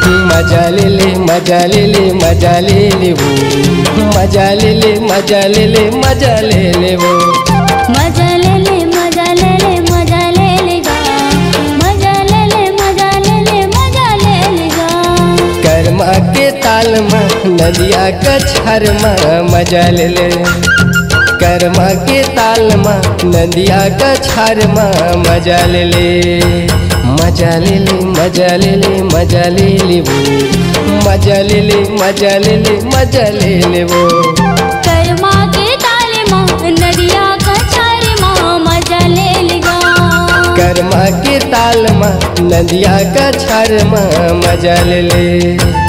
मजा ले ले मजा ले ले मजा ले ले वो, मजा ले ले मजा ले ले मजा ले ले वो, मजा ले ले मजा ले ले मजा ले ले गा, मजा ले ले मजा ले ले मजा ले ले गा। कर्मा के ताल में नदिया कछार में मजा ले ले, कर्मा के ताल में नदिया कछार में मजा ले ले, मजा ले ले मजा ले ले मजा ले ले वो, मजा ले ले मजा ले ले मजा ले ले वो। कर्मा के ताल में नदिया कछार में मजा ले ले गा, कर्मा के ताल में नदिया कछार में मजा ले ले।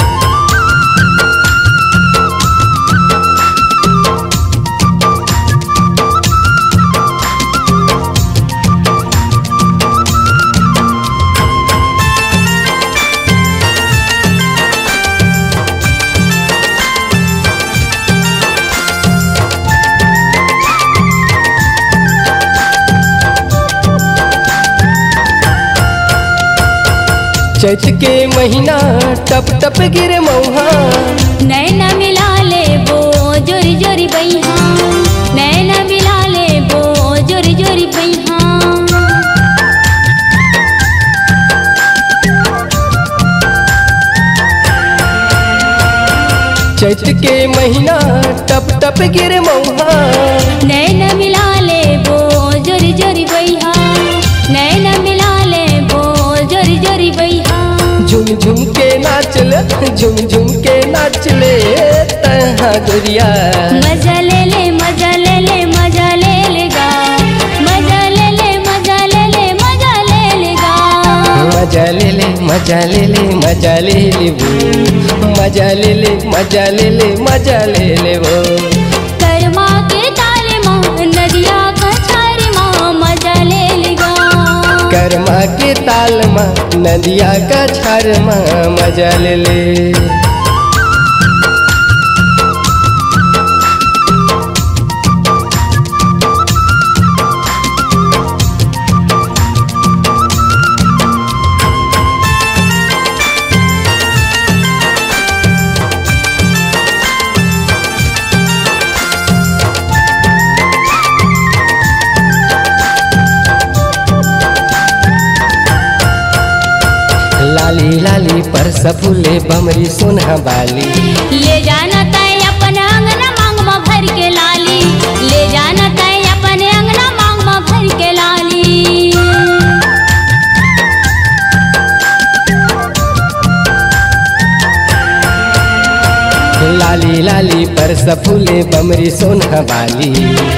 चैत के महीना टप टप गिरे मौहा, नैना मिला ले वो जोरी जोरी बैहा, नैना मिला ले वो जोरी जोरी बैहा। चैत के महीना टप टप गिरे मौहा, नैना मिला ले वो जोरी जोरी बैहा, नैना मिला ले वो जोरी जोरी बैहा। झुम झुम के नाच ले झुम झुम के नाच ले तहा गुड़िया, मजा ले ले मजा ले ले मजा ले ले गा, मजा ले ले मजा ले ले मजा ले ले गा। मजा ले ले मजा ले ले मजा ले ले वो, मजा ले ले मजा ले ले मजा ले ले वो। कर्मा के ताल में नदिया कछार में मजा ले ले गा, कर्मा के ताल में नदिया कछार में मजा ले ले। लाली लाली पर सफुले बमरी सोना बाली, ले जाना तय अपन अंगना मांग में भर के लाली, ले जाना तय अपन अंगना मांग में भर के लाली। लाली लाली पर सफुले बमरी सोना बाली,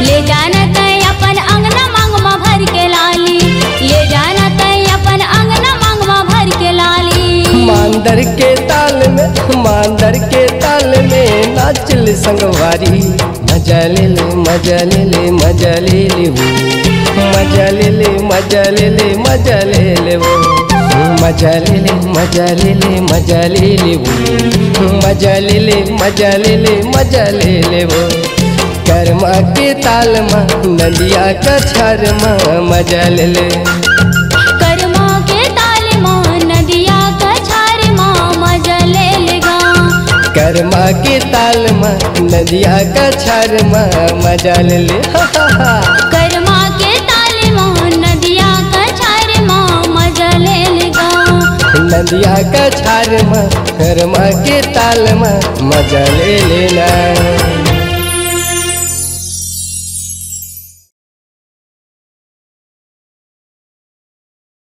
ले जाना तय अपन अंगना मांग में भर के लाली, ले जाना तय अपन अंगना मांग में भर के लाली। मांदर के ताल में मांदर के ताल में नाचल संगवारी, मजा ले ले मजा ले ले मजा ले ले वो, मजा ले ले मजा ले ले मजा ले ले वो, मजा ले ले मजा ले ले मजा ले ले वो, मजा ले ले मजा ले ले मजा ले ले वो। कर्मा के ताल में नदिया कछार में मजा ले ले, कर्मा के ताल में नदिया कछार में मजा ले ले गा, कर्मा के ताल में नदिया कछार में मजा ले ले। कर्मा के ताल में नदिया कछार में मजा ले ले गा, नदिया कछार में कर्मा के ताल में मजा ले लेना।